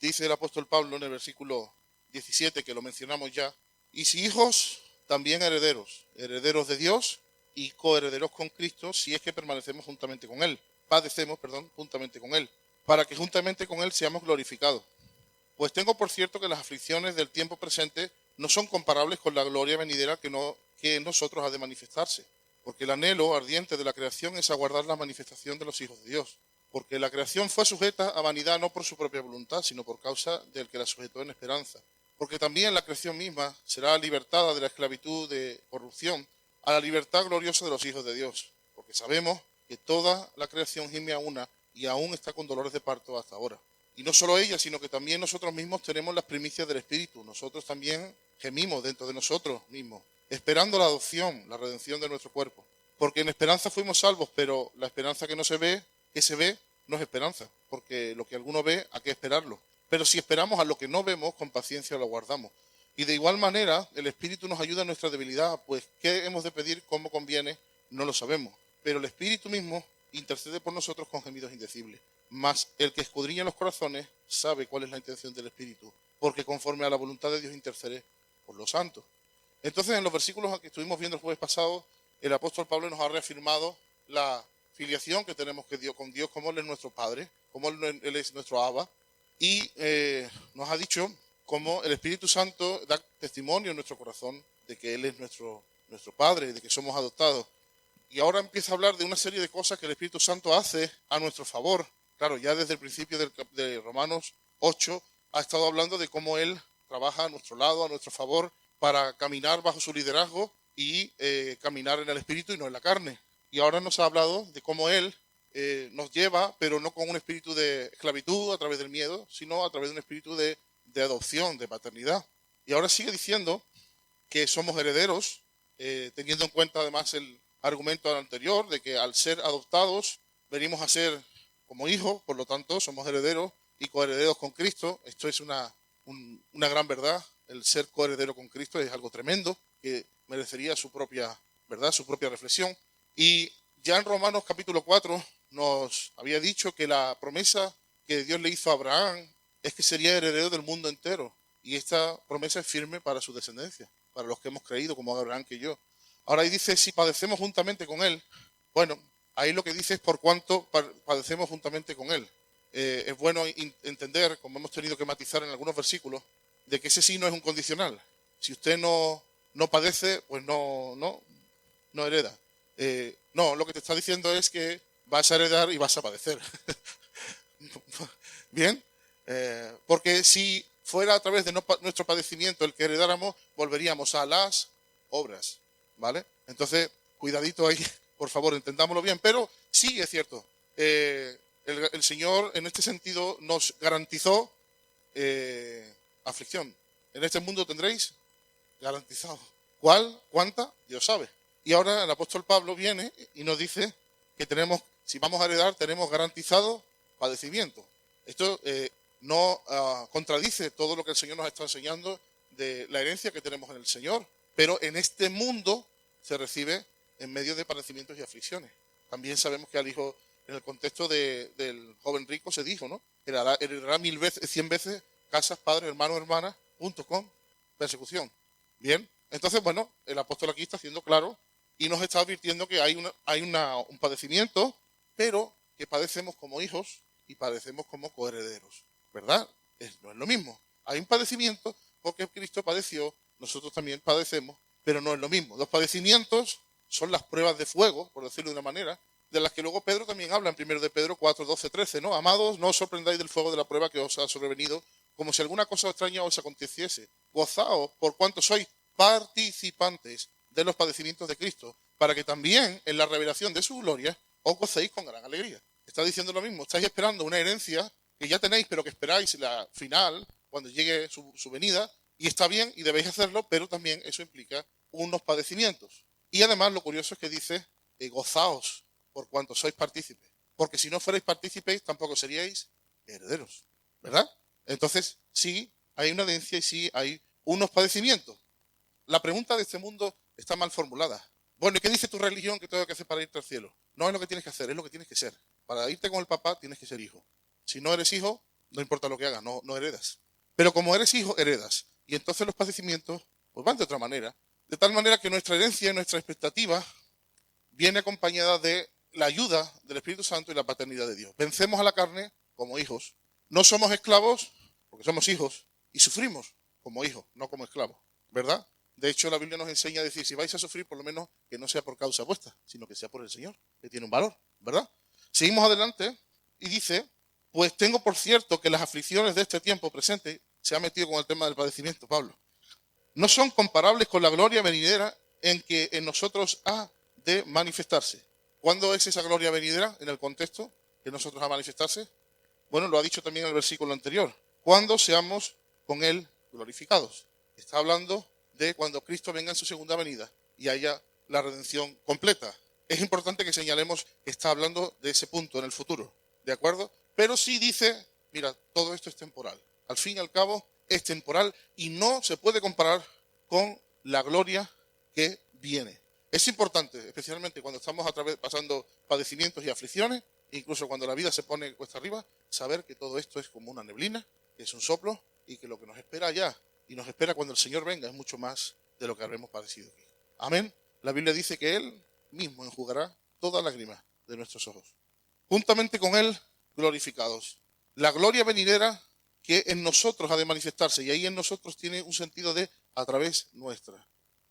dice el apóstol Pablo en el versículo 17, que lo mencionamos ya, y si hijos, también herederos, herederos de Dios y coherederos con Cristo, si es que permanecemos juntamente con Él, juntamente con Él, para que juntamente con Él seamos glorificados. Pues tengo por cierto que las aflicciones del tiempo presente no son comparables con la gloria venidera que en nosotros ha de manifestarse, porque el anhelo ardiente de la creación es aguardar la manifestación de los hijos de Dios, porque la creación fue sujeta a vanidad no por su propia voluntad, sino por causa del que la sujetó en esperanza, porque también la creación misma será libertada de la esclavitud de corrupción a la libertad gloriosa de los hijos de Dios, porque sabemos que toda la creación gime a una y aún está con dolores de parto hasta ahora. Y no solo ella, sino que también nosotros mismos tenemos las primicias del Espíritu. Nosotros también gemimos dentro de nosotros mismos, esperando la adopción, la redención de nuestro cuerpo. Porque en esperanza fuimos salvos, pero la esperanza que se ve, no es esperanza. Porque lo que alguno ve, hay que esperarlo. Pero si esperamos a lo que no vemos, con paciencia lo guardamos. Y de igual manera, el Espíritu nos ayuda en nuestra debilidad, pues ¿qué hemos de pedir? ¿Cómo conviene? No lo sabemos. Pero el Espíritu mismo intercede por nosotros con gemidos indecibles. Mas el que escudriña los corazones sabe cuál es la intención del Espíritu, porque conforme a la voluntad de Dios intercede por los santos. Entonces, en los versículos que estuvimos viendo el jueves pasado, el apóstol Pablo nos ha reafirmado la filiación que tenemos con Dios, como Él es nuestro Padre, como Él es nuestro Abba, y nos ha dicho cómo el Espíritu Santo da testimonio en nuestro corazón de que Él es nuestro Padre, de que somos adoptados. Y ahora empieza a hablar de una serie de cosas que el Espíritu Santo hace a nuestro favor. Claro, ya desde el principio de Romanos 8 ha estado hablando de cómo Él trabaja a nuestro lado, a nuestro favor, para caminar bajo su liderazgo y caminar en el Espíritu y no en la carne. Y ahora nos ha hablado de cómo Él nos lleva, pero no con un espíritu de esclavitud a través del miedo, sino a través de un espíritu de adopción, de paternidad. Y ahora sigue diciendo que somos herederos, teniendo en cuenta además el argumento anterior de que al ser adoptados venimos a ser como hijos, por lo tanto somos herederos y coherederos con Cristo. Esto es una gran verdad. El ser coheredero con Cristo es algo tremendo que merecería su propia verdad, su propia reflexión. Y ya en Romanos capítulo 4 nos había dicho que la promesa que Dios le hizo a Abraham es que sería heredero del mundo entero. Y esta promesa es firme para su descendencia, para los que hemos creído, como Abraham que yo. Ahora ahí dice, si padecemos juntamente con Él, bueno, ahí lo que dice es por cuánto padecemos juntamente con Él. Es bueno entender, como hemos tenido que matizar en algunos versículos, de que ese sí no es un condicional. Si usted no padece, pues no hereda. No, lo que te está diciendo es que vas a heredar y vas a padecer. Bien, porque si fuera a través de nuestro padecimiento el que heredáramos, volveríamos a las obras, ¿vale? Entonces, cuidadito ahí, por favor, entendámoslo bien. Pero sí es cierto, el Señor en este sentido nos garantizó aflicción. En este mundo tendréis garantizado. ¿Cuál? ¿Cuánta? Dios sabe. Y ahora el apóstol Pablo viene y nos dice que si vamos a heredar, tenemos garantizado padecimiento. Esto no contradice todo lo que el Señor nos está enseñando de la herencia que tenemos en el Señor, pero en este mundo se recibe en medio de padecimientos y aflicciones. También sabemos que al hijo, en el contexto del joven rico, se dijo, ¿no? Heredará 100 veces casas, padres, hermanos, hermanas, con persecución. Bien, entonces, bueno, el apóstol aquí está haciendo claro y nos está advirtiendo que hay un padecimiento, pero que padecemos como hijos y padecemos como coherederos, ¿verdad? No es lo mismo. Hay un padecimiento porque Cristo padeció, nosotros también padecemos, pero no es lo mismo. Los padecimientos son las pruebas de fuego, por decirlo de una manera, de las que luego Pedro también habla en 1 de Pedro 4, 12, 13, ¿no? Amados, no os sorprendáis del fuego de la prueba que os ha sobrevenido, como si alguna cosa extraña os aconteciese. Gozaos por cuanto sois participantes de los padecimientos de Cristo, para que también en la revelación de su gloria os gocéis con gran alegría. Está diciendo lo mismo, estáis esperando una herencia que ya tenéis, pero que esperáis la final, cuando llegue su venida, y está bien y debéis hacerlo, pero también eso implica unos padecimientos. Y además lo curioso es que dice, gozaos por cuanto sois partícipes, porque si no fuerais partícipes tampoco seríais herederos, ¿verdad? Entonces sí hay una herencia y sí hay unos padecimientos. La pregunta de este mundo está mal formulada. Bueno, ¿y qué dice tu religión que tengo que hacer para irte al cielo? No es lo que tienes que hacer, es lo que tienes que ser. Para irte con el papá tienes que ser hijo. Si no eres hijo, no importa lo que hagas, no heredas. Pero como eres hijo, heredas. Y entonces los padecimientos pues van de otra manera. De tal manera que nuestra herencia y nuestra expectativa viene acompañada de la ayuda del Espíritu Santo y la paternidad de Dios. Vencemos a la carne como hijos. No somos esclavos porque somos hijos y sufrimos como hijos, no como esclavos, ¿verdad? De hecho, la Biblia nos enseña a decir, si vais a sufrir, por lo menos que no sea por causa vuestra, sino que sea por el Señor, que tiene un valor, ¿verdad? Seguimos adelante y dice, pues tengo por cierto que las aflicciones de este tiempo presente, se ha metido con el tema del padecimiento, Pablo, no son comparables con la gloria venidera en que en nosotros ha de manifestarse. ¿Cuándo es esa gloria venidera en el contexto que nosotros ha de manifestarse? Bueno, lo ha dicho también en el versículo anterior. Cuando seamos con Él glorificados. Está hablando de cuando Cristo venga en su segunda venida y haya la redención completa. Es importante que señalemos que está hablando de ese punto en el futuro, ¿de acuerdo? Pero sí dice, mira, todo esto es temporal. Al fin y al cabo es temporal y no se puede comparar con la gloria que viene. Es importante, especialmente cuando estamos pasando padecimientos y aflicciones, incluso cuando la vida se pone cuesta arriba, saber que todo esto es como una neblina, que es un soplo y que lo que nos espera allá y nos espera cuando el Señor venga es mucho más de lo que habremos padecido aquí. Amén. La Biblia dice que Él mismo enjugará toda lágrima de nuestros ojos. Juntamente con Él, glorificados. La gloria venidera que en nosotros ha de manifestarse, y ahí en nosotros tiene un sentido de a través nuestra.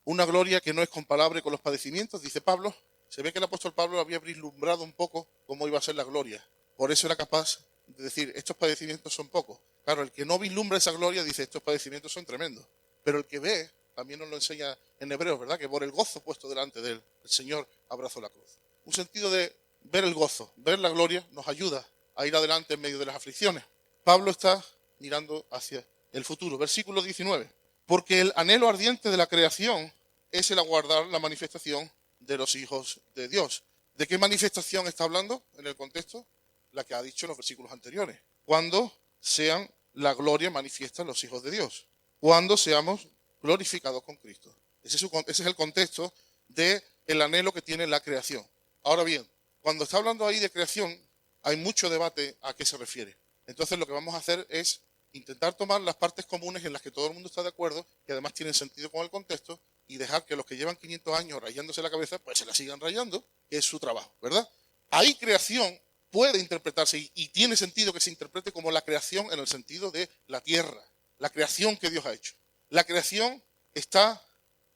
Una gloria que no es comparable con los padecimientos, dice Pablo. Se ve que el apóstol Pablo había vislumbrado un poco cómo iba a ser la gloria. Por eso era capaz de decir, estos padecimientos son pocos. Claro, el que no vislumbra esa gloria dice, estos padecimientos son tremendos. Pero el que ve, también nos lo enseña en Hebreos, ¿verdad? Que por el gozo puesto delante de él, el Señor abrazó la cruz. Un sentido de ver el gozo, ver la gloria, nos ayuda a ir adelante en medio de las aflicciones. Pablo está mirando hacia el futuro. Versículo 19. Porque el anhelo ardiente de la creación es el aguardar la manifestación de los hijos de Dios. ¿De qué manifestación está hablando en el contexto? La que ha dicho en los versículos anteriores. Cuando sean la gloria manifiesta los hijos de Dios. Cuando seamos glorificados con Cristo. Ese es el contexto del anhelo que tiene la creación. Ahora bien, cuando está hablando ahí de creación, hay mucho debate a qué se refiere. Entonces lo que vamos a hacer es intentar tomar las partes comunes en las que todo el mundo está de acuerdo, que además tienen sentido con el contexto, y dejar que los que llevan 500 años rayándose la cabeza, pues se la sigan rayando, que es su trabajo, ¿verdad? Ahí creación puede interpretarse y tiene sentido que se interprete como la creación en el sentido de la tierra, la creación que Dios ha hecho. La creación está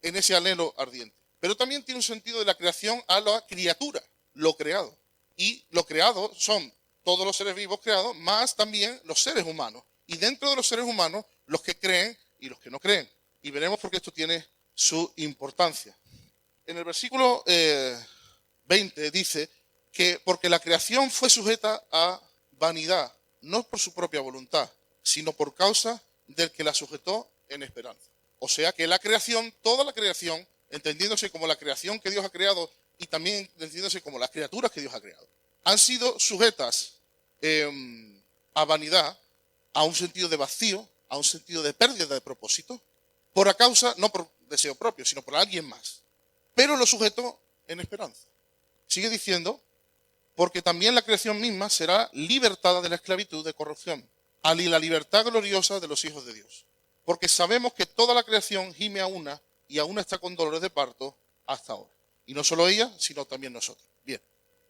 en ese anhelo ardiente, pero también tiene un sentido de la creación a la criatura, lo creado. Y lo creado son todos los seres vivos creados, más también los seres humanos. Y dentro de los seres humanos, los que creen y los que no creen. Y veremos por qué esto tiene su importancia. En el versículo 20 dice que porque la creación fue sujeta a vanidad, no por su propia voluntad, sino por causa del que la sujetó en esperanza. O sea que la creación, toda la creación, entendiéndose como la creación que Dios ha creado y también entendiéndose como las criaturas que Dios ha creado, han sido sujetas a vanidad, a un sentido de vacío, a un sentido de pérdida de propósito, por causa, no por deseo propio, sino por alguien más. Pero lo sujetó en esperanza. Sigue diciendo, porque también la creación misma será libertada de la esclavitud de corrupción, a la libertad gloriosa de los hijos de Dios. Porque sabemos que toda la creación gime a una y aún está con dolores de parto hasta ahora. Y no solo ella, sino también nosotros. Bien,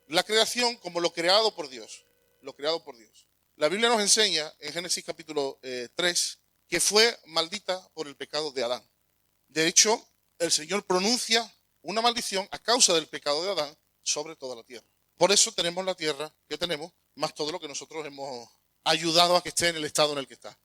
la creación como lo creado por Dios, lo creado por Dios. La Biblia nos enseña en Génesis capítulo 3 que fue maldita por el pecado de Adán. De hecho, el Señor pronuncia una maldición a causa del pecado de Adán sobre toda la tierra. Por eso tenemos la tierra que tenemos, más todo lo que nosotros hemos ayudado a que esté en el estado en el que está.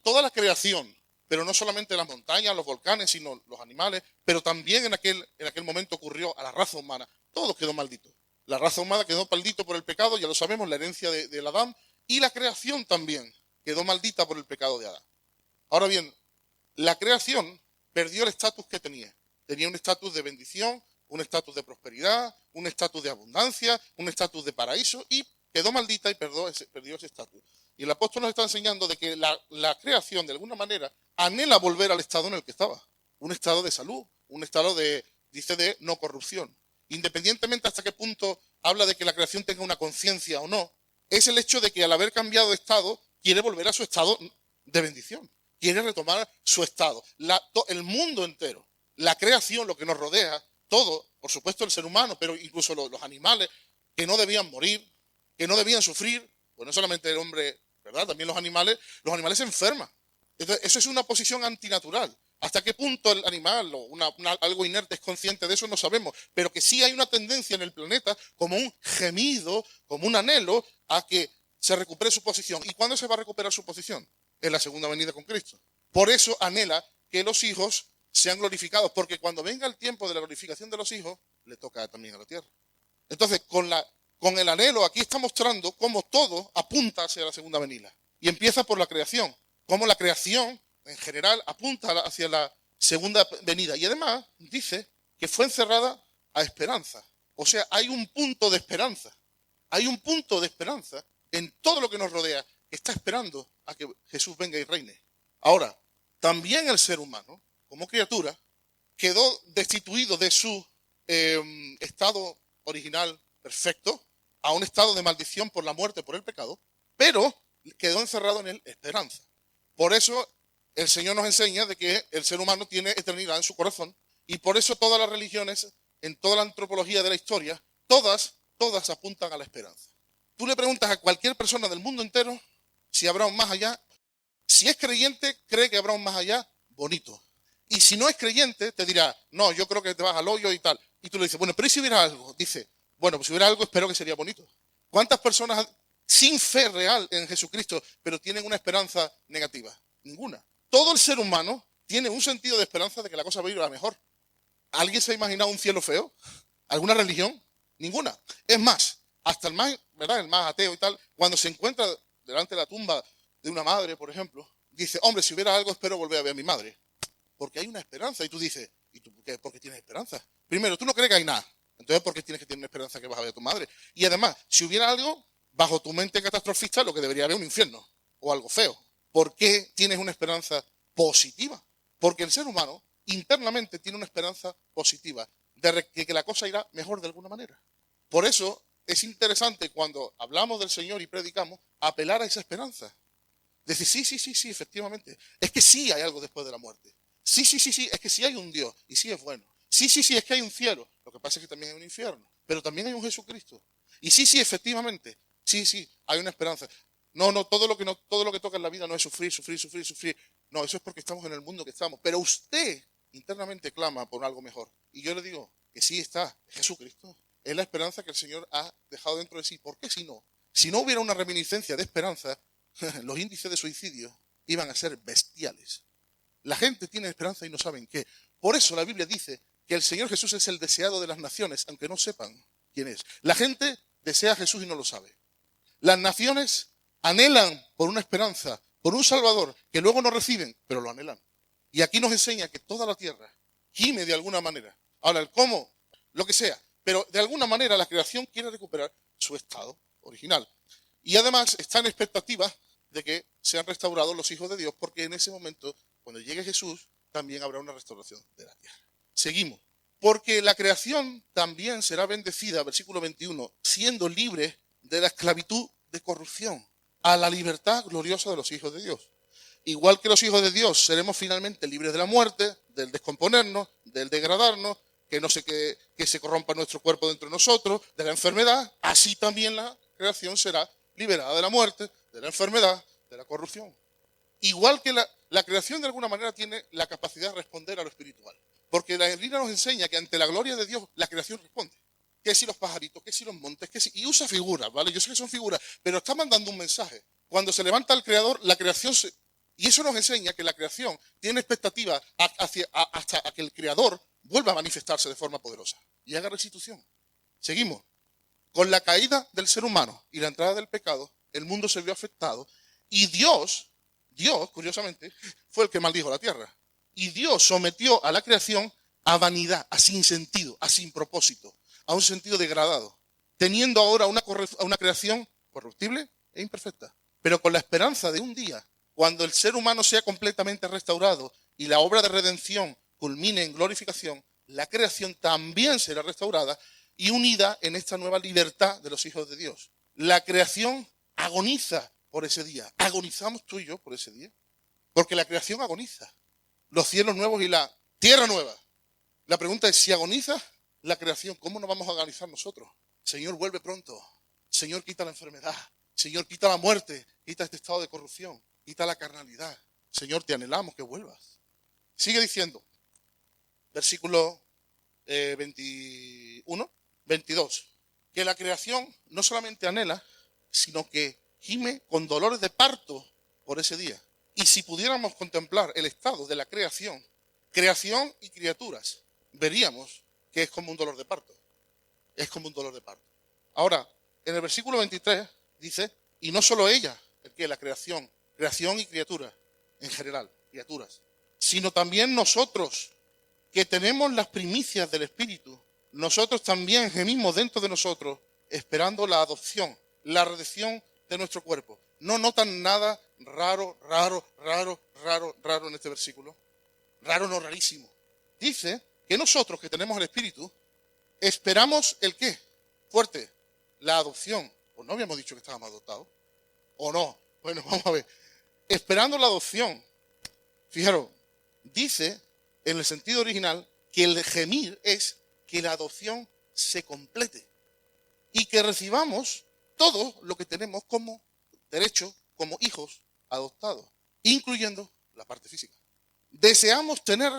Toda la creación, pero no solamente las montañas, los volcanes, sino los animales, pero también en aquel momento ocurrió a la raza humana. Todo quedó maldito. La raza humana quedó maldito por el pecado, ya lo sabemos, la herencia del Adán, y la creación también quedó maldita por el pecado de Adán. Ahora bien, la creación perdió el estatus que tenía. Tenía un estatus de bendición, un estatus de prosperidad, un estatus de abundancia, un estatus de paraíso, y quedó maldita y perdió ese estatus. Y el apóstol nos está enseñando de que la creación, de alguna manera, anhela volver al estado en el que estaba. Un estado de salud, un estado de no corrupción. Independientemente hasta qué punto habla de que la creación tenga una conciencia o no, es el hecho de que al haber cambiado de estado, quiere volver a su estado de bendición. Quiere retomar su estado. El mundo entero, la creación, lo que nos rodea, todo, por supuesto el ser humano, pero incluso los animales, que no debían morir, que no debían sufrir, pues no solamente el hombre, ¿verdad? También los animales se enferman. Entonces, eso es una posición antinatural. ¿Hasta qué punto el animal o algo inerte es consciente de eso? No sabemos. Pero que sí hay una tendencia en el planeta, como un gemido, como un anhelo, a que se recupere su posición. ¿Y cuándo se va a recuperar su posición? En la segunda venida con Cristo. Por eso anhela que los hijos sean glorificados, porque cuando venga el tiempo de la glorificación de los hijos, le toca también a la tierra. Entonces, con el anhelo, aquí está mostrando cómo todo apunta hacia la segunda venida. Y empieza por la creación. Cómo la creación, en general, apunta hacia la segunda venida. Y además dice que fue encerrada a esperanza. O sea, hay un punto de esperanza. Hay un punto de esperanza en todo lo que nos rodea, que está esperando a que Jesús venga y reine. Ahora, también el ser humano, como criatura, quedó destituido de su estado original perfecto a un estado de maldición por la muerte, por el pecado, pero quedó encerrado en él esperanza. Por eso el Señor nos enseña de que el ser humano tiene eternidad en su corazón, y por eso todas las religiones, en toda la antropología de la historia, todas apuntan a la esperanza. Tú le preguntas a cualquier persona del mundo entero si habrá un más allá. Si es creyente, cree que habrá un más allá bonito. Y si no es creyente, te dirá, no, yo creo que te vas al hoyo y tal. Y tú le dices, bueno, pero ¿y si hubiera algo? Dice, bueno, pues si hubiera algo, espero que sería bonito. ¿Cuántas personas sin fe real en Jesucristo, pero tienen una esperanza negativa? Ninguna. Todo el ser humano tiene un sentido de esperanza de que la cosa va a ir a la mejor. ¿Alguien se ha imaginado un cielo feo? ¿Alguna religión? Ninguna. Es más, hasta el más, ¿verdad? El más ateo y tal, cuando se encuentra delante de la tumba de una madre, por ejemplo, dice, hombre, si hubiera algo, espero volver a ver a mi madre. Porque hay una esperanza. Y tú dices, ¿y tú por qué tienes esperanza? Primero, tú no crees que hay nada. Entonces, ¿por qué tienes que tener una esperanza que vas a ver a tu madre? Y además, si hubiera algo, bajo tu mente catastrofista, lo que debería haber un infierno o algo feo. ¿Por qué tienes una esperanza positiva? Porque el ser humano internamente tiene una esperanza positiva de que la cosa irá mejor de alguna manera. Por eso es interesante cuando hablamos del Señor y predicamos, apelar a esa esperanza. Decir, sí, efectivamente. Es que sí hay algo después de la muerte. Sí, es que sí hay un Dios y sí es bueno. Sí, es que hay un cielo. Lo que pasa es que también hay un infierno. Pero también hay un Jesucristo. Y sí, efectivamente. Sí, hay una esperanza. No, todo lo que toca en la vida no es sufrir. No, eso es porque estamos en el mundo que estamos. Pero usted internamente clama por algo mejor. Y yo le digo que sí está, Jesucristo. Es la esperanza que el Señor ha dejado dentro de sí. ¿Por qué si no? Si no hubiera una reminiscencia de esperanza, los índices de suicidio iban a ser bestiales. La gente tiene esperanza y no saben qué. Por eso la Biblia dice que el Señor Jesús es el deseado de las naciones, aunque no sepan quién es. La gente desea a Jesús y no lo sabe. Las naciones anhelan por una esperanza, por un Salvador, que luego no reciben, pero lo anhelan. Y aquí nos enseña que toda la tierra gime de alguna manera. Ahora, el cómo, lo que sea, pero de alguna manera la creación quiere recuperar su estado original. Y además está en expectativa de que sean restaurados los hijos de Dios, porque en ese momento, cuando llegue Jesús, también habrá una restauración de la tierra. Seguimos. Porque la creación también será bendecida, versículo 21, siendo libre de la esclavitud de corrupción a la libertad gloriosa de los hijos de Dios. Igual que los hijos de Dios, seremos finalmente libres de la muerte, del descomponernos, del degradarnos, que se corrompa nuestro cuerpo dentro de nosotros, de la enfermedad. Así también la creación será liberada de la muerte, de la enfermedad, de la corrupción. Igual que la creación de alguna manera tiene la capacidad de responder a lo espiritual. Porque la Biblia nos enseña que ante la gloria de Dios la creación responde. Que si los pajaritos, que si los montes, que si... Y usa figuras, ¿vale? Yo sé que son figuras, pero está mandando un mensaje. Cuando se levanta el Creador, la creación se... Y eso nos enseña que la creación tiene expectativa hasta que el Creador vuelva a manifestarse de forma poderosa y haga restitución. Seguimos. Con la caída del ser humano y la entrada del pecado, el mundo se vio afectado y Dios, curiosamente, fue el que maldijo la tierra. Y Dios sometió a la creación a vanidad, a sin sentido, a sin propósito, a un sentido degradado, teniendo ahora una creación corruptible e imperfecta, pero con la esperanza de un día, cuando el ser humano sea completamente restaurado y la obra de redención culmine en glorificación, la creación también será restaurada y unida en esta nueva libertad de los hijos de Dios. La creación agoniza por ese día. Agonizamos tú y yo por ese día. Porque la creación agoniza. Los cielos nuevos y la tierra nueva. La pregunta es, si agoniza la creación, ¿cómo nos vamos a agonizar nosotros? Señor, vuelve pronto. Señor, quita la enfermedad. Señor, quita la muerte. Quita este estado de corrupción. Quita la carnalidad. Señor, te anhelamos que vuelvas. Sigue diciendo, versículo 21, 22, que la creación no solamente anhela, sino que gime con dolores de parto por ese día. Y si pudiéramos contemplar el estado de la creación y criaturas, veríamos que es como un dolor de parto. Es como un dolor de parto. Ahora, en el versículo 23 dice, y no solo ella, que la creación y criaturas, en general, criaturas, sino también nosotros, que tenemos las primicias del Espíritu, nosotros también gemimos dentro de nosotros, esperando la adopción, la redención de nuestro cuerpo. ¿No notan nada raro en este versículo? Raro, no rarísimo. Dice que nosotros que tenemos el Espíritu, esperamos ¿el qué? Fuerte, la adopción. Pues no habíamos dicho que estábamos adoptados. ¿O no? Bueno, vamos a ver. Esperando la adopción. Fijaros, dice en el sentido original que el gemir es que la adopción se complete y que recibamos todo lo que tenemos como derecho, como hijos adoptados, incluyendo la parte física. Deseamos tener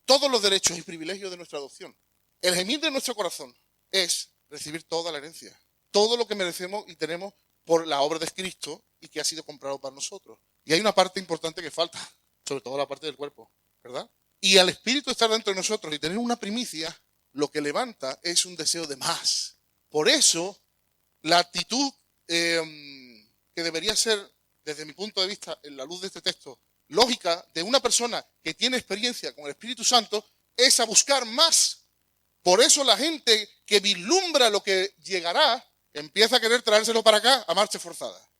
todos los derechos y privilegios de nuestra adopción. El gemir de nuestro corazón es recibir toda la herencia, todo lo que merecemos y tenemos por la obra de Cristo y que ha sido comprado para nosotros. Y hay una parte importante que falta, sobre todo la parte del cuerpo, ¿verdad? Y al Espíritu estar dentro de nosotros y tener una primicia, lo que levanta es un deseo de más. Por eso, la actitud que debería ser, desde mi punto de vista, en la luz de este texto, lógica de una persona que tiene experiencia con el Espíritu Santo, es a buscar más. Por eso la gente que vislumbra lo que llegará, empieza a querer traérselo para acá a marcha forzada.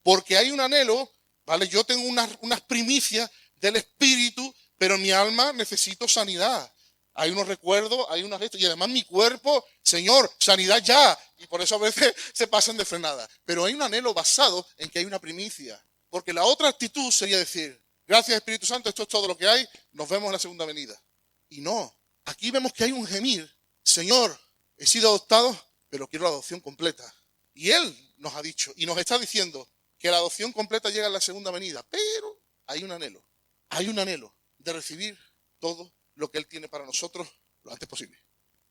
Porque hay un anhelo, ¿vale? Yo tengo unas primicias del Espíritu, pero mi alma necesito sanidad. Hay unos recuerdos, hay unos gestos, y además mi cuerpo, Señor, sanidad ya. Y por eso a veces se pasan de frenada. Pero hay un anhelo basado en que hay una primicia. Porque la otra actitud sería decir, gracias Espíritu Santo, esto es todo lo que hay, nos vemos en la segunda venida. Y no, aquí vemos que hay un gemir. Señor, he sido adoptado, pero quiero la adopción completa. Y Él nos ha dicho, y nos está diciendo, que la adopción completa llega en la segunda venida. Pero hay un anhelo de recibir todo lo que Él tiene para nosotros lo antes posible.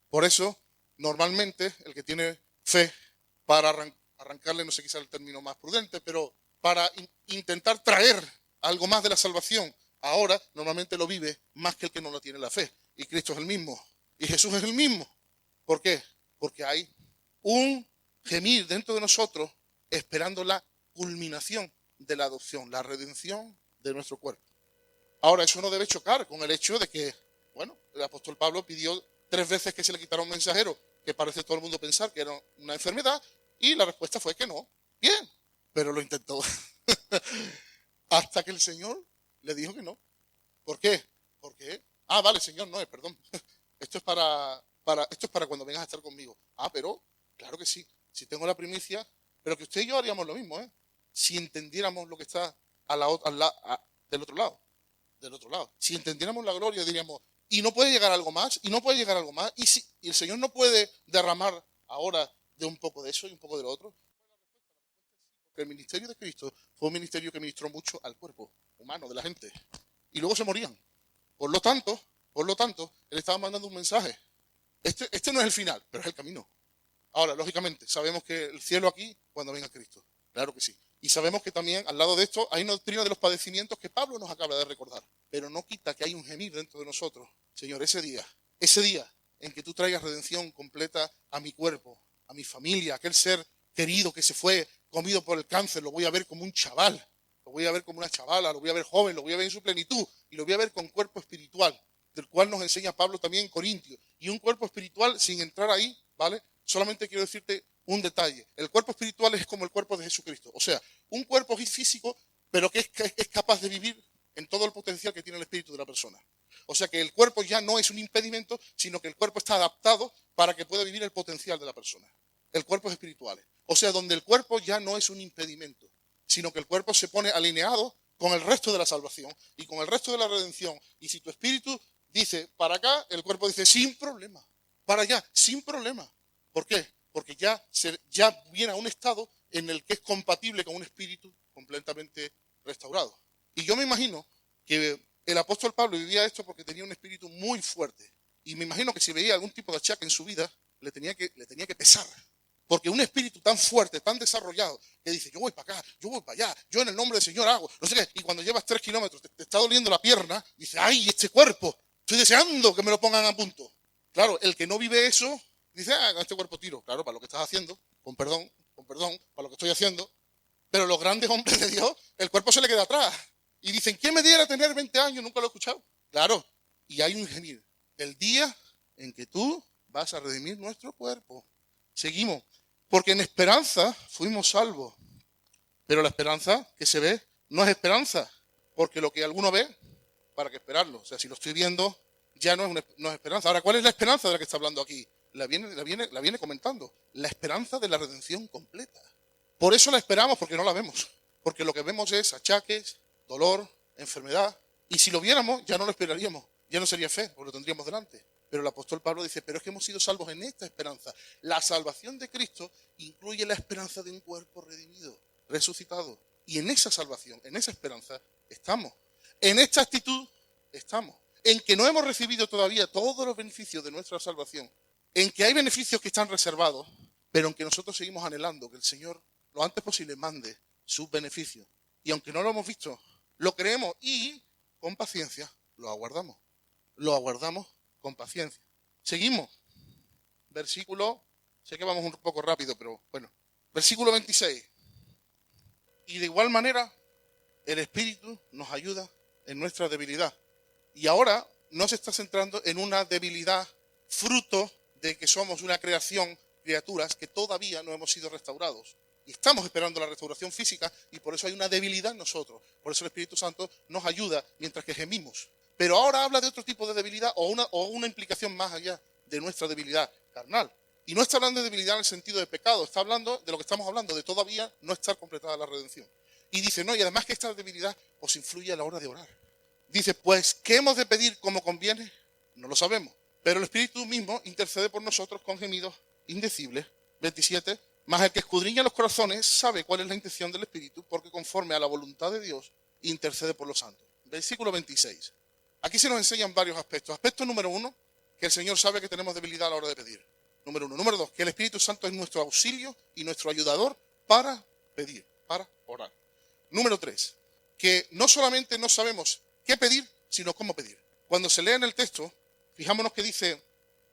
Por eso, normalmente, el que tiene fe para arrancarle, no sé quizá el término más prudente, pero para intentar traer algo más de la salvación, ahora normalmente lo vive más que el que no lo tiene la fe. Y Cristo es el mismo. Y Jesús es el mismo. ¿Por qué? Porque hay un gemir dentro de nosotros esperando la culminación de la adopción, la redención de nuestro cuerpo. Ahora, eso no debe chocar con el hecho de que, bueno, el apóstol Pablo pidió 3 veces que se le quitara un mensajero, que parece todo el mundo pensar que era una enfermedad, y la respuesta fue que no. Bien, pero lo intentó. Hasta que el Señor le dijo que no. ¿Por qué? Porque, vale, Señor, no, perdón. Esto es para cuando vengas a estar conmigo. Pero, claro que sí, si tengo la primicia, pero que usted y yo haríamos lo mismo, si entendiéramos lo que está del otro lado. Si entendiéramos la gloria, diríamos, ¿y no puede llegar algo más? ¿Y no puede llegar algo más? ¿Y el Señor no puede derramar ahora de un poco de eso y un poco de lo otro? Porque el ministerio de Cristo fue un ministerio que ministró mucho al cuerpo humano de la gente. Y luego se morían. Por lo tanto, Él estaba mandando un mensaje. Este no es el final, pero es el camino. Ahora, lógicamente, sabemos que el cielo aquí cuando venga Cristo. Claro que sí. Y sabemos que también, al lado de esto, hay una doctrina de los padecimientos que Pablo nos acaba de recordar. Pero no quita que hay un gemir dentro de nosotros. Señor, ese día en que tú traigas redención completa a mi cuerpo, a mi familia, aquel ser querido que se fue comido por el cáncer, lo voy a ver como un chaval, lo voy a ver como una chavala, lo voy a ver joven, lo voy a ver en su plenitud y lo voy a ver con cuerpo espiritual, del cual nos enseña Pablo también en Corintios. Y un cuerpo espiritual, sin entrar ahí, ¿vale? Solamente quiero decirte un detalle. El cuerpo espiritual es como el cuerpo de Jesucristo. O sea, un cuerpo físico, pero que es capaz de vivir en todo el potencial que tiene el espíritu de la persona. O sea que el cuerpo ya no es un impedimento, sino que el cuerpo está adaptado para que pueda vivir el potencial de la persona. El cuerpo es espiritual. O sea, donde el cuerpo ya no es un impedimento, sino que el cuerpo se pone alineado con el resto de la salvación y con el resto de la redención. Y si tu espíritu dice para acá, el cuerpo dice sin problema, para allá, sin problema. ¿Por qué? Porque ya viene a un estado en el que es compatible con un espíritu completamente restaurado. Y yo me imagino que el apóstol Pablo vivía esto porque tenía un espíritu muy fuerte. Y me imagino que si veía algún tipo de achaque en su vida, le tenía que pesar. Porque un espíritu tan fuerte, tan desarrollado, que dice, yo voy para acá, yo voy para allá, yo en el nombre del Señor hago, no sé qué. Y cuando llevas 3 kilómetros, te está doliendo la pierna, dice, ay, este cuerpo, estoy deseando que me lo pongan a punto. Claro, el que no vive eso, dice, con este cuerpo tiro. Claro, para lo que estás haciendo, con perdón, para lo que estoy haciendo. Pero los grandes hombres de Dios, el cuerpo se le queda atrás. Y dicen, ¿quién me diera tener 20 años? Nunca lo he escuchado. Claro, y hay un genio. El día en que tú vas a redimir nuestro cuerpo. Seguimos. Porque en esperanza fuimos salvos. Pero la esperanza que se ve no es esperanza. Porque lo que alguno ve, ¿para qué esperarlo? O sea, si lo estoy viendo, ya no es esperanza. Ahora, ¿cuál es la esperanza de la que está hablando aquí? La viene comentando. La esperanza de la redención completa. Por eso la esperamos, porque no la vemos. Porque lo que vemos es achaques, dolor, enfermedad. Y si lo viéramos, ya no lo esperaríamos. Ya no sería fe, porque lo tendríamos delante. Pero el apóstol Pablo dice, pero es que hemos sido salvos en esta esperanza. La salvación de Cristo incluye la esperanza de un cuerpo redimido, resucitado. Y en esa salvación, en esa esperanza, estamos. En esta actitud estamos. En que no hemos recibido todavía todos los beneficios de nuestra salvación. En que hay beneficios que están reservados, pero en que nosotros seguimos anhelando que el Señor lo antes posible mande sus beneficios. Y aunque no lo hemos visto, lo creemos y con paciencia lo aguardamos. Lo aguardamos con paciencia. Seguimos. Versículo, sé que vamos un poco rápido, pero bueno. Versículo 26. Y de igual manera, el Espíritu nos ayuda en nuestra debilidad. Y ahora no se está centrando en una debilidad fruto de que somos una creación, criaturas que todavía no hemos sido restaurados. Y estamos esperando la restauración física y por eso hay una debilidad en nosotros. Por eso el Espíritu Santo nos ayuda mientras que gemimos. Pero ahora habla de otro tipo de debilidad o una implicación más allá de nuestra debilidad carnal. Y no está hablando de debilidad en el sentido de pecado, está hablando de lo que estamos hablando, de todavía no estar completada la redención. Y dice, no, y además que esta debilidad os influye a la hora de orar. Dice, pues, ¿qué hemos de pedir como conviene? No lo sabemos. Pero el Espíritu mismo intercede por nosotros con gemidos indecibles. 27. Mas el que escudriña los corazones sabe cuál es la intención del Espíritu, porque conforme a la voluntad de Dios intercede por los santos. Versículo 26. Aquí se nos enseñan varios aspectos. Aspecto número 1, que el Señor sabe que tenemos debilidad a la hora de pedir. Número 1. Número 2, que el Espíritu Santo es nuestro auxilio y nuestro ayudador para pedir, para orar. Número 3, que no solamente no sabemos qué pedir, sino cómo pedir. Cuando se lee en el texto, fijámonos que dice,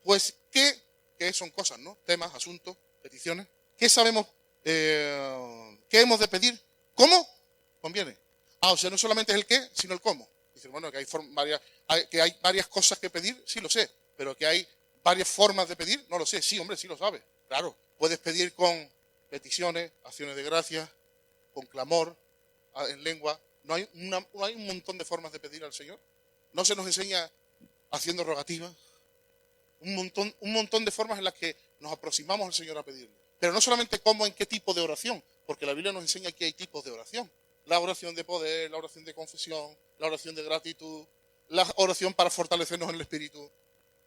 pues, ¿qué son cosas, ¿no? Temas, asuntos, peticiones. ¿Qué sabemos? ¿Qué hemos de pedir? ¿Cómo? Conviene. O sea, no solamente es el qué, sino el cómo. Dice, bueno, que hay varias cosas que pedir, sí lo sé, pero que hay varias formas de pedir, no lo sé. Sí, hombre, sí lo sabe. Claro, puedes pedir con peticiones, acciones de gracias, con clamor, en lengua. ¿No hay un montón de formas de pedir al Señor? ¿No se nos enseña haciendo rogativas? Un montón de formas en las que nos aproximamos al Señor a pedirle. Pero no solamente cómo, en qué tipo de oración, porque la Biblia nos enseña que hay tipos de oración. La oración de poder, la oración de confesión, la oración de gratitud, la oración para fortalecernos en el espíritu,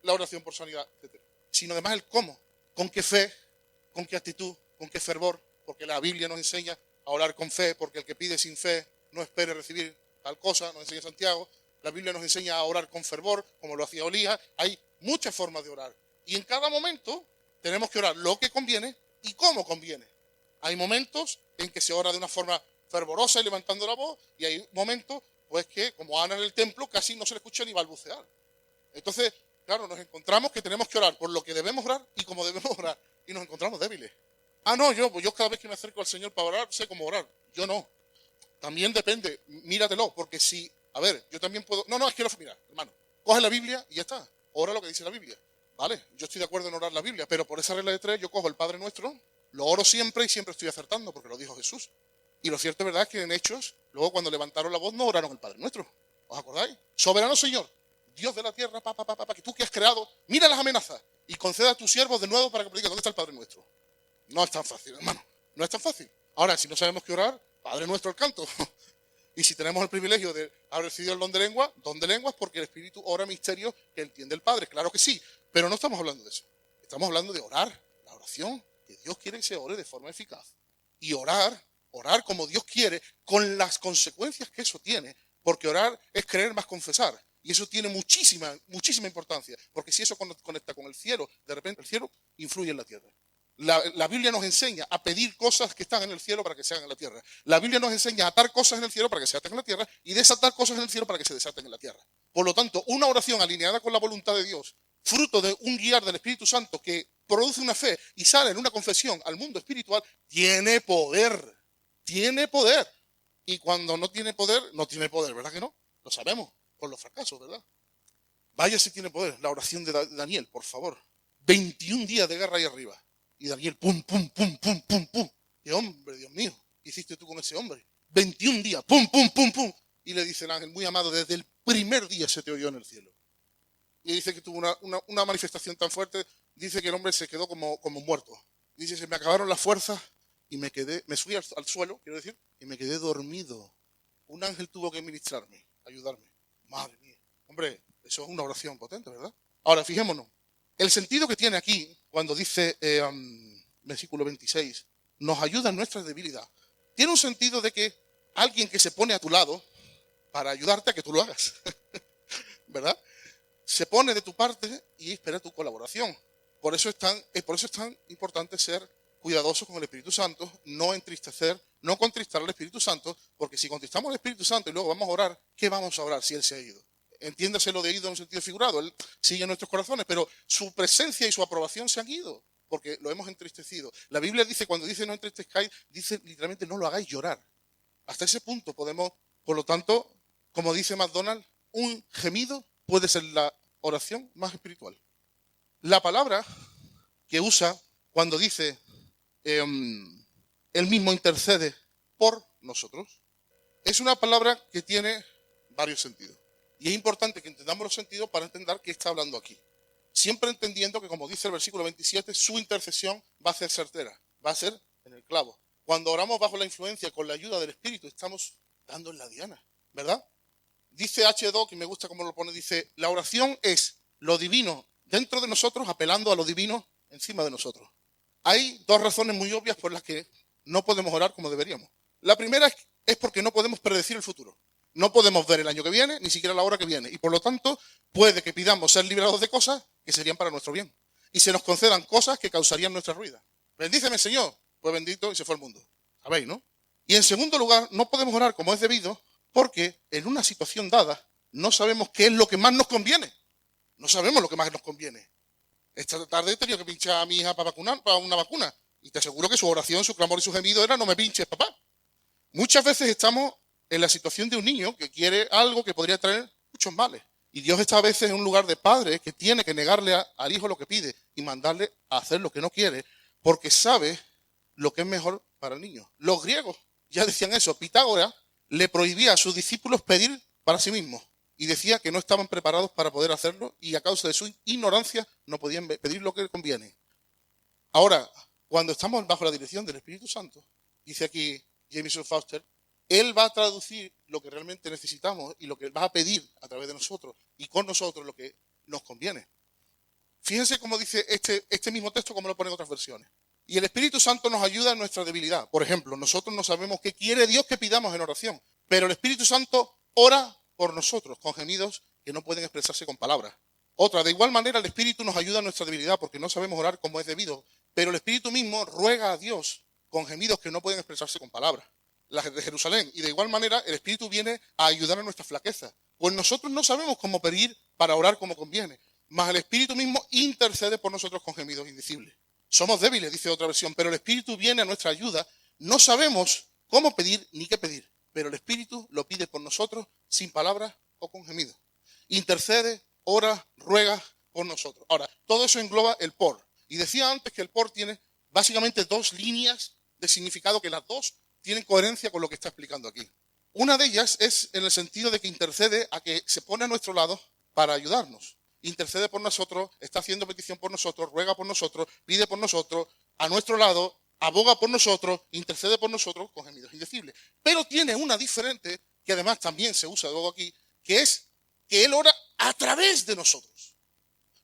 la oración por sanidad, etc. Sino además el cómo, con qué fe, con qué actitud, con qué fervor, porque la Biblia nos enseña a orar con fe, porque el que pide sin fe no espere recibir tal cosa, nos enseña Santiago. La Biblia nos enseña a orar con fervor, como lo hacía Olías. Hay muchas formas de orar. Y en cada momento tenemos que orar lo que conviene y cómo conviene. Hay momentos en que se ora de una forma fervorosa y levantando la voz, y hay momentos, pues que, como Ana en el templo, casi no se le escucha ni balbucear. Entonces, claro, nos encontramos que tenemos que orar por lo que debemos orar y como debemos orar. Y nos encontramos débiles. No, yo cada vez que me acerco al Señor para orar, sé cómo orar. Yo no. También depende, míratelo, porque si, yo también puedo... No, es que mira, hermano, coge la Biblia y ya está. Ora lo que dice la Biblia. Vale, yo estoy de acuerdo en orar la Biblia, pero por esa regla de 3 yo cojo el Padre Nuestro, lo oro siempre y siempre estoy acertando, porque lo dijo Jesús. Y lo cierto es verdad es que en Hechos, luego cuando levantaron la voz no oraron el Padre Nuestro. ¿Os acordáis? Soberano Señor, Dios de la tierra, que tú que has creado, mira las amenazas y conceda a tus siervos de nuevo para que prediquen. ¿Dónde está el Padre Nuestro? No es tan fácil, hermano. No es tan fácil. Ahora, si no sabemos qué orar, Padre nuestro el canto. Y si tenemos el privilegio de haber recibido el don de lenguas, porque el Espíritu ora misterios que entiende el Padre. Claro que sí, pero no estamos hablando de eso. Estamos hablando de orar, la oración, que Dios quiere que se ore de forma eficaz. Y orar como Dios quiere, con las consecuencias que eso tiene, porque orar es creer más confesar. Y eso tiene muchísima, muchísima importancia, porque si eso conecta con el cielo, de repente el cielo influye en la tierra. La Biblia nos enseña a pedir cosas que están en el cielo para que se hagan en la tierra. La Biblia nos enseña a atar cosas en el cielo para que se aten en la tierra y desatar cosas en el cielo para que se desaten en la tierra. Por lo tanto, una oración alineada con la voluntad de Dios, fruto de un guiar del Espíritu Santo que produce una fe y sale en una confesión al mundo espiritual, tiene poder. Tiene poder. Y cuando no tiene poder, ¿verdad que no? Lo sabemos por los fracasos, ¿verdad? Vaya si tiene poder. La oración de Daniel, por favor. 21 días de guerra ahí arriba. Y Daniel, pum, pum, pum, pum, pum, pum. ¡Qué hombre, Dios mío! ¿Qué hiciste tú con ese hombre? 21 días, pum, pum, pum, pum. Y le dice el ángel, muy amado, desde el primer día se te oyó en el cielo. Y dice que tuvo una manifestación tan fuerte, dice que el hombre se quedó como muerto. Dice, se me acabaron las fuerzas y me subí al suelo, quiero decir, y me quedé dormido. Un ángel tuvo que ministrarme, ayudarme. Madre mía. Hombre, eso es una oración potente, ¿verdad? Ahora, fijémonos. El sentido que tiene aquí, cuando dice, versículo 26, nos ayuda en nuestra debilidad, tiene un sentido de que alguien que se pone a tu lado para ayudarte a que tú lo hagas, ¿verdad? Se pone de tu parte y espera tu colaboración. Por eso es tan importante ser cuidadosos con el Espíritu Santo, no contristar al Espíritu Santo, porque si contristamos al Espíritu Santo y luego vamos a orar, ¿qué vamos a orar si Él se ha ido? Entiéndase lo de ido en un sentido figurado, Él sigue en nuestros corazones, pero su presencia y su aprobación se han ido, porque lo hemos entristecido. La Biblia dice, cuando dice no entristezcáis, dice literalmente no lo hagáis llorar. Hasta ese punto podemos, por lo tanto, como dice McDonald, un gemido puede ser la oración más espiritual. La palabra que usa cuando dice Él mismo intercede por nosotros, es una palabra que tiene varios sentidos. Y es importante que entendamos los sentidos para entender qué está hablando aquí. Siempre entendiendo que, como dice el versículo 27, su intercesión va a ser certera, va a ser en el clavo. Cuando oramos bajo la influencia, con la ayuda del Espíritu, estamos dando en la diana, ¿verdad? Dice H. que me gusta cómo lo pone, dice, la oración es lo divino dentro de nosotros apelando a lo divino encima de nosotros. Hay dos razones muy obvias por las que no podemos orar como deberíamos. La primera es porque no podemos predecir el futuro. No podemos ver el año que viene, ni siquiera la hora que viene. Y por lo tanto, puede que pidamos ser liberados de cosas que serían para nuestro bien. Y se nos concedan cosas que causarían nuestra ruina. Bendíceme, Señor. Pues bendito y se fue al mundo. ¿Sabéis, no? Y en segundo lugar, no podemos orar como es debido porque en una situación dada no sabemos qué es lo que más nos conviene. No sabemos lo que más nos conviene. Esta tarde he tenido que pinchar a mi hija para una vacuna. Y te aseguro que su oración, su clamor y su gemido era no me pinches, papá. Muchas veces estamos en la situación de un niño que quiere algo que podría traer muchos males. Y Dios está a veces en un lugar de padre que tiene que negarle al hijo lo que pide y mandarle a hacer lo que no quiere porque sabe lo que es mejor para el niño. Los griegos ya decían eso. Pitágoras le prohibía a sus discípulos pedir para sí mismos y decía que no estaban preparados para poder hacerlo y a causa de su ignorancia no podían pedir lo que les conviene. Ahora, cuando estamos bajo la dirección del Espíritu Santo, dice aquí Jameson Foster, Él va a traducir lo que realmente necesitamos y lo que va a pedir a través de nosotros y con nosotros lo que nos conviene. Fíjense cómo dice este mismo texto, como lo ponen otras versiones. Y el Espíritu Santo nos ayuda en nuestra debilidad. Por ejemplo, nosotros no sabemos qué quiere Dios que pidamos en oración, pero el Espíritu Santo ora por nosotros con gemidos que no pueden expresarse con palabras. Otra, de igual manera, el Espíritu nos ayuda en nuestra debilidad porque no sabemos orar como es debido, pero el Espíritu mismo ruega a Dios con gemidos que no pueden expresarse con palabras. Las de Jerusalén. Y de igual manera, el Espíritu viene a ayudar a nuestra flaqueza. Pues nosotros no sabemos cómo pedir para orar como conviene, mas el Espíritu mismo intercede por nosotros con gemidos indecibles. Somos débiles, dice otra versión, pero el Espíritu viene a nuestra ayuda. No sabemos cómo pedir ni qué pedir, pero el Espíritu lo pide por nosotros sin palabras o con gemidos. Intercede, ora, ruega por nosotros. Ahora, todo eso engloba el por. Y decía antes que el por tiene básicamente dos líneas de significado que las dos tienen coherencia con lo que está explicando aquí. Una de ellas es en el sentido de que intercede a que se pone a nuestro lado para ayudarnos. Intercede por nosotros, está haciendo petición por nosotros, ruega por nosotros, pide por nosotros, a nuestro lado, aboga por nosotros, intercede por nosotros con gemidos indecibles. Pero tiene una diferente, que además también se usa luego aquí, que es que Él ora a través de nosotros.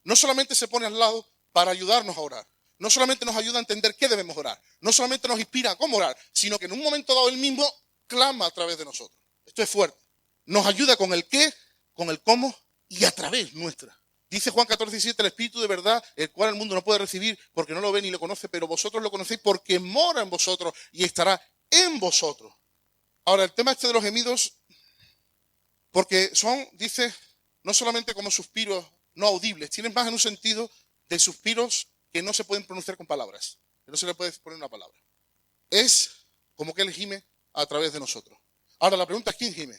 No solamente se pone al lado para ayudarnos a orar, no solamente nos ayuda a entender qué debemos orar, no solamente nos inspira a cómo orar, sino que en un momento dado Él mismo clama a través de nosotros. Esto es fuerte. Nos ayuda con el qué, con el cómo y a través nuestra. Dice Juan 14:17, el Espíritu de verdad, el cual el mundo no puede recibir porque no lo ve ni lo conoce, pero vosotros lo conocéis porque mora en vosotros y estará en vosotros. Ahora, el tema este de los gemidos, porque son, dice, no solamente como suspiros no audibles, tienen más en un sentido de suspiros que no se pueden pronunciar con palabras, que no se le puede poner una palabra. Es como que Él gime a través de nosotros. Ahora, la pregunta es, ¿quién gime?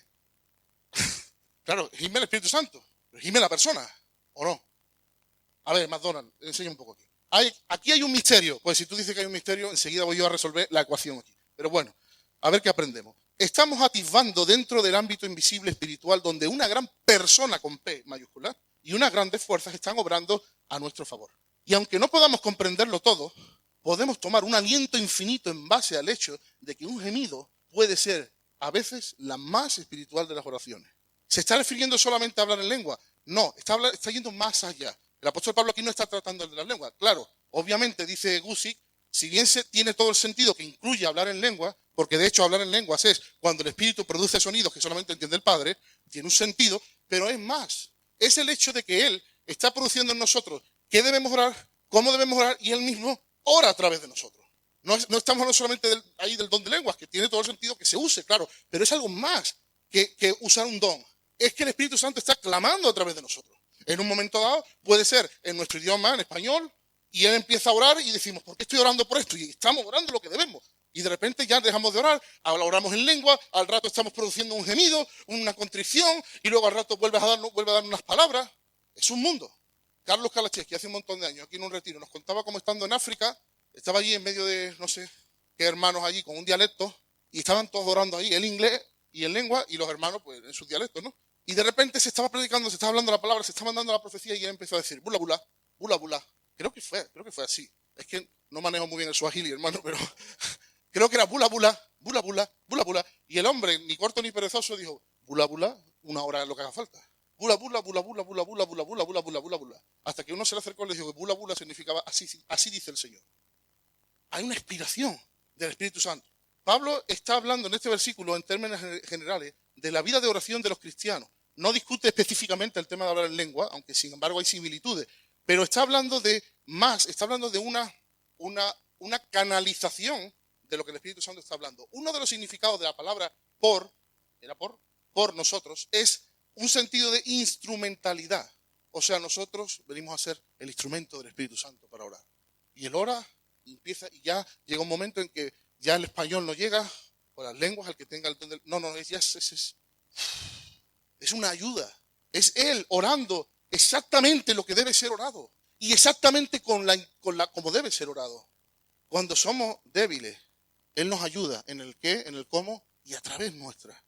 Claro, gime el Espíritu Santo, pero gime la persona, ¿o no? A ver, McDonald, enseña un poco aquí. Aquí hay un misterio. Pues si tú dices que hay un misterio, enseguida voy yo a resolver la ecuación aquí. Pero bueno, a ver qué aprendemos. Estamos atisbando dentro del ámbito invisible espiritual donde una gran persona con P mayúscula y unas grandes fuerzas están obrando a nuestro favor. Y aunque no podamos comprenderlo todo, podemos tomar un aliento infinito en base al hecho de que un gemido puede ser a veces la más espiritual de las oraciones. ¿Se está refiriendo solamente a hablar en lengua? No, está yendo más allá. El apóstol Pablo aquí no está tratando de la lengua. Claro, obviamente, dice Guzik, si bien tiene todo el sentido que incluye hablar en lengua, porque de hecho hablar en lenguas es cuando el Espíritu produce sonidos que solamente entiende el Padre, tiene un sentido, pero es más. Es el hecho de que Él está produciendo en nosotros qué debemos orar, cómo debemos orar, y Él mismo ora a través de nosotros. No estamos hablando solamente ahí del don de lenguas, que tiene todo el sentido que se use, claro, pero es algo más que usar un don. Es que el Espíritu Santo está clamando a través de nosotros. En un momento dado puede ser en nuestro idioma, en español, y Él empieza a orar y decimos, ¿por qué estoy orando por esto? Y estamos orando lo que debemos. Y de repente ya dejamos de orar, ahora oramos en lengua, al rato estamos produciendo un gemido, una contrición, y luego al rato vuelve a dar unas palabras. Es un mundo. Carlos Calachés, que hace un montón de años aquí en un retiro, nos contaba cómo estando en África, estaba allí en medio de, no sé, qué hermanos allí con un dialecto, y estaban todos orando ahí, el inglés y en lengua, y los hermanos pues en sus dialectos, ¿no? Y de repente se estaba predicando, se estaba hablando la palabra, se estaba mandando la profecía y él empezó a decir, bula, bula, bula, bula. Creo que fue así. Es que no manejo muy bien el suajili, hermano, pero creo que era bula, bula, bula, bula, bula, bula. Y el hombre, ni corto ni perezoso, dijo, bula, bula, una hora es lo que haga falta. Bula, bula, bula, bula, bula, bula, bula, bula, bula, bula, bula, bula. Hasta que uno se le acercó y le dijo que bula, bula significaba así dice el Señor. Hay una inspiración del Espíritu Santo. Pablo está hablando en este versículo en términos generales de la vida de oración de los cristianos. No discute específicamente el tema de hablar en lengua, aunque sin embargo hay similitudes, pero está hablando de más, está hablando de una canalización de lo que el Espíritu Santo está hablando. Uno de los significados de la palabra por nosotros, es un sentido de instrumentalidad. O sea, nosotros venimos a ser el instrumento del Espíritu Santo para orar. Y Él ora, empieza, y ya llega un momento en que ya el español no llega, o las lenguas, al que tenga el... No, es una ayuda. Es Él orando exactamente lo que debe ser orado. Y exactamente como debe ser orado. Cuando somos débiles, Él nos ayuda en el qué, en el cómo y a través nuestra.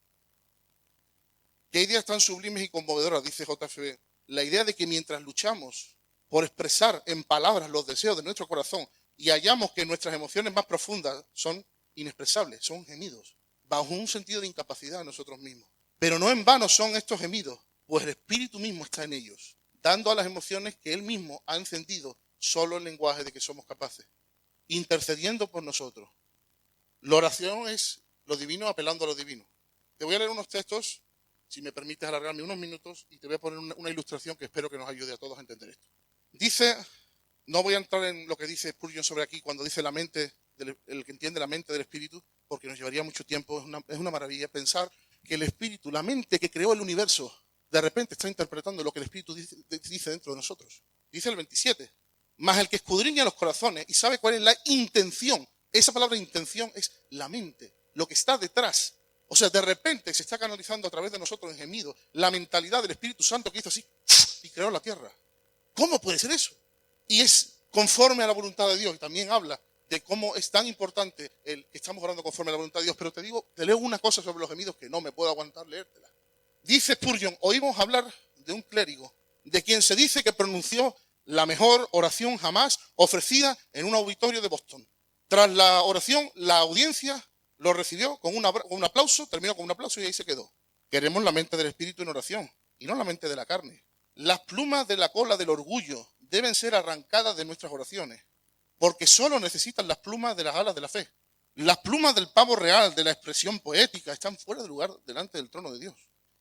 ¿Qué ideas tan sublimes y conmovedoras? Dice JFB. La idea de que mientras luchamos por expresar en palabras los deseos de nuestro corazón y hallamos que nuestras emociones más profundas son inexpresables, son gemidos, bajo un sentido de incapacidad de nosotros mismos. Pero no en vano son estos gemidos, pues el Espíritu mismo está en ellos, dando a las emociones que Él mismo ha encendido solo el lenguaje de que somos capaces, intercediendo por nosotros. La oración es lo divino apelando a lo divino. Te voy a leer unos textos, si me permites alargarme unos minutos, y te voy a poner una ilustración que espero que nos ayude a todos a entender esto. Dice, no voy a entrar en lo que dice Spurgeon sobre aquí, cuando dice la mente, el que entiende la mente del Espíritu, porque nos llevaría mucho tiempo, es una maravilla pensar que el Espíritu, la mente que creó el universo, de repente está interpretando lo que el Espíritu dice dentro de nosotros. Dice el 27, mas el que escudriña los corazones y sabe cuál es la intención, esa palabra intención es la mente, lo que está detrás. O sea, de repente se está canalizando a través de nosotros en gemido la mentalidad del Espíritu Santo que hizo así y creó la tierra. ¿Cómo puede ser eso? Y es conforme a la voluntad de Dios. Y también habla de cómo es tan importante el que estamos orando conforme a la voluntad de Dios. Pero te leo una cosa sobre los gemidos que no me puedo aguantar leértela. Dice Spurgeon, oímos hablar de un clérigo, de quien se dice que pronunció la mejor oración jamás ofrecida en un auditorio de Boston. Tras la oración, la audiencia lo recibió con un aplauso, terminó con un aplauso y ahí se quedó. Queremos la mente del Espíritu en oración y no la mente de la carne. Las plumas de la cola del orgullo deben ser arrancadas de nuestras oraciones, porque solo necesitan las plumas de las alas de la fe. Las plumas del pavo real, de la expresión poética, están fuera de lugar delante del trono de Dios.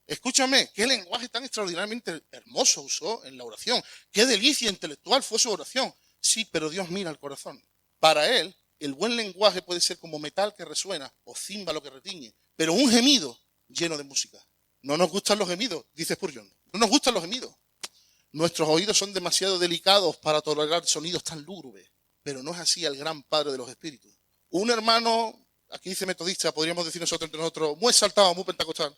Escúchame, qué lenguaje tan extraordinariamente hermoso usó en la oración. Qué delicia intelectual fue su oración. Sí, pero Dios mira el corazón. Para Él, el buen lenguaje puede ser como metal que resuena o címbalo que retiñe, pero un gemido lleno de música. No nos gustan los gemidos, dice Spurgeon. No nos gustan los gemidos. Nuestros oídos son demasiado delicados para tolerar sonidos tan lúgubres, pero no es así el gran Padre de los Espíritus. Un hermano, aquí dice metodista, podríamos decir nosotros entre nosotros, muy exaltado, muy pentecostal,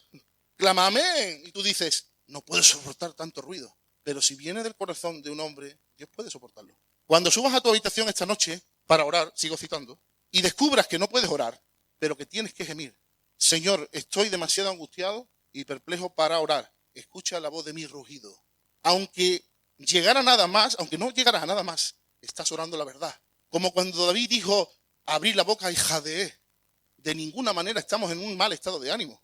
clama amén, y tú dices, no puedo soportar tanto ruido, pero si viene del corazón de un hombre, Dios puede soportarlo. Cuando subas a tu habitación esta noche para orar, sigo citando, y descubras que no puedes orar, pero que tienes que gemir, Señor, estoy demasiado angustiado y perplejo para orar, escucha la voz de mi rugido. Aunque llegara nada más, aunque no llegaras a nada más, estás orando la verdad. Como cuando David dijo, abrir la boca y jadeé. De ninguna manera estamos en un mal estado de ánimo.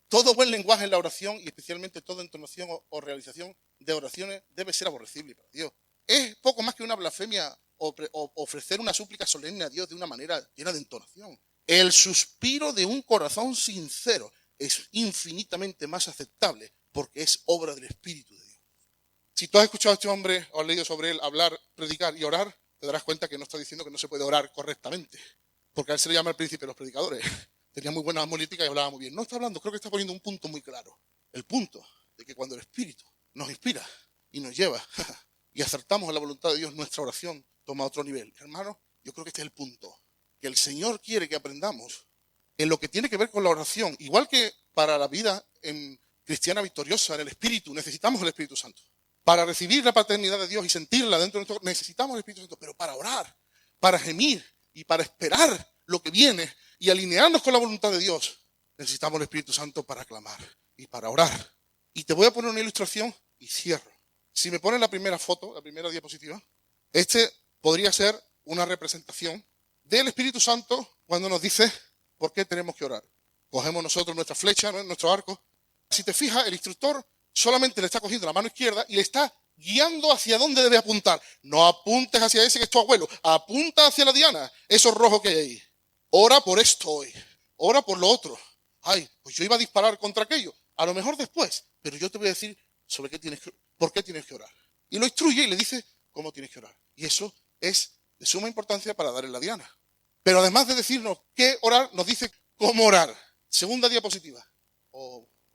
Todo buen lenguaje en la oración y especialmente toda entonación o realización de oraciones debe ser aborrecible para Dios. Es poco más que una blasfemia ofrecer una súplica solemne a Dios de una manera llena de entonación. El suspiro de un corazón sincero es infinitamente más aceptable porque es obra del Espíritu de Dios. Si tú has escuchado a este hombre o has leído sobre él hablar, predicar y orar, te darás cuenta que no está diciendo que no se puede orar correctamente, porque a él se le llama el príncipe de los predicadores. Tenía muy buena homilítica y hablaba muy bien. No está hablando, creo que está poniendo un punto muy claro. El punto de que cuando el Espíritu nos inspira y nos lleva y acertamos a la voluntad de Dios, nuestra oración toma otro nivel. Hermano, yo creo que este es el punto. Que el Señor quiere que aprendamos en lo que tiene que ver con la oración. Igual que para la vida cristiana victoriosa, en el Espíritu, necesitamos el Espíritu Santo. Para recibir la paternidad de Dios y sentirla dentro de nosotros, necesitamos el Espíritu Santo. Pero para orar, para gemir y para esperar lo que viene y alinearnos con la voluntad de Dios, necesitamos el Espíritu Santo para clamar y para orar. Y te voy a poner una ilustración y cierro. Si me pones la primera foto, la primera diapositiva, este podría ser una representación del Espíritu Santo cuando nos dice por qué tenemos que orar. Cogemos nosotros nuestra flecha, nuestro arco. Si te fijas, el instructor solamente le está cogiendo la mano izquierda y le está guiando hacia dónde debe apuntar. No apuntes hacia ese que es tu abuelo, apunta hacia la diana, eso rojo que hay ahí. Ora por esto hoy, ora por lo otro. Ay, pues yo iba a disparar contra aquello, a lo mejor después, pero yo te voy a decir por qué tienes que orar. Y lo instruye y le dice cómo tienes que orar. Y eso es de suma importancia para darle la diana. Pero además de decirnos qué orar, nos dice cómo orar. Segunda diapositiva.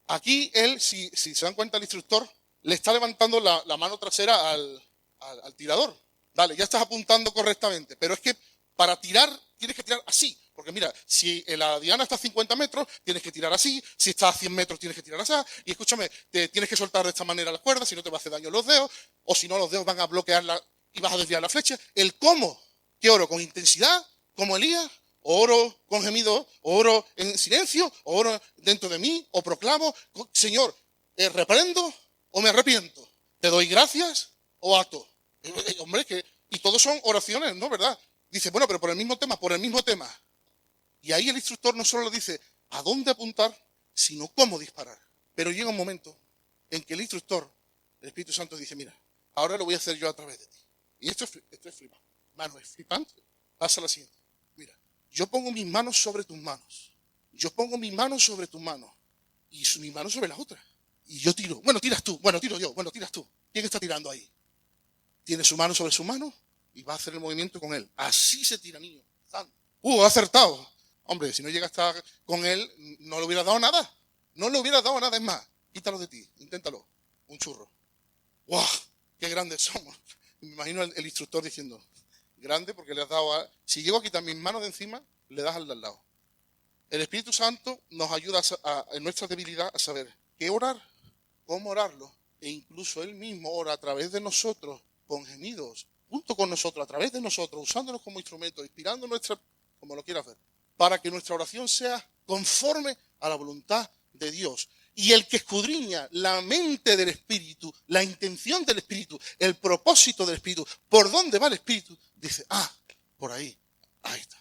Aquí él, si se dan cuenta el instructor, le está levantando la mano trasera al tirador. Dale, ya estás apuntando correctamente. Pero es que para tirar, tienes que tirar así. Porque mira, si la diana está a 50 metros, tienes que tirar así. Si está a 100 metros, tienes que tirar así. Y escúchame, tienes que soltar de esta manera las cuerdas, si no te va a hacer daño los dedos. O si no, los dedos van a bloquear y vas a desviar la flecha. El cómo. ¿Qué oro? ¿Con intensidad? ¿Como Elías? ¿Oro con gemido? ¿Oro en silencio? ¿Oro dentro de mí? ¿O proclamo? Señor, ¿reprendo o me arrepiento? ¿Te doy gracias o ato? Hombre, y todos son oraciones, ¿no? ¿Verdad? Dice, bueno, pero por el mismo tema. Y ahí el instructor no solo le dice a dónde apuntar, sino cómo disparar. Pero llega un momento en que el instructor, el Espíritu Santo, dice, mira, ahora lo voy a hacer yo a través de ti. Y esto es flipante. Mano, es flipante. Pasa la siguiente. Mira, yo pongo mis manos sobre tus manos. Yo pongo mis manos sobre tus manos. Y mis manos sobre las otras. Y yo tiro. Bueno, tiras tú. Bueno, tiro yo. Bueno, tiras tú. ¿Quién está tirando ahí? Tiene su mano sobre su mano y va a hacer el movimiento con él. Así se tira, niño. Ha acertado. Hombre, si no llega a estar con él, no le hubiera dado nada. No le hubiera dado nada. Es más, quítalo de ti. Inténtalo. Un churro. ¡Wow! ¡Qué grandes somos! Me imagino el instructor diciendo, grande porque le has dado si llego a quitar mis manos de encima, le das al de al lado. El Espíritu Santo nos ayuda en nuestra debilidad a saber qué orar, cómo orarlo, e incluso Él mismo ora a través de nosotros, con gemidos, junto con nosotros, a través de nosotros, usándonos como instrumento, inspirando como lo quieras ver, para que nuestra oración sea conforme a la voluntad de Dios. Y el que escudriña la mente del Espíritu, la intención del Espíritu, el propósito del Espíritu, por dónde va el Espíritu, dice, por ahí. Ahí está.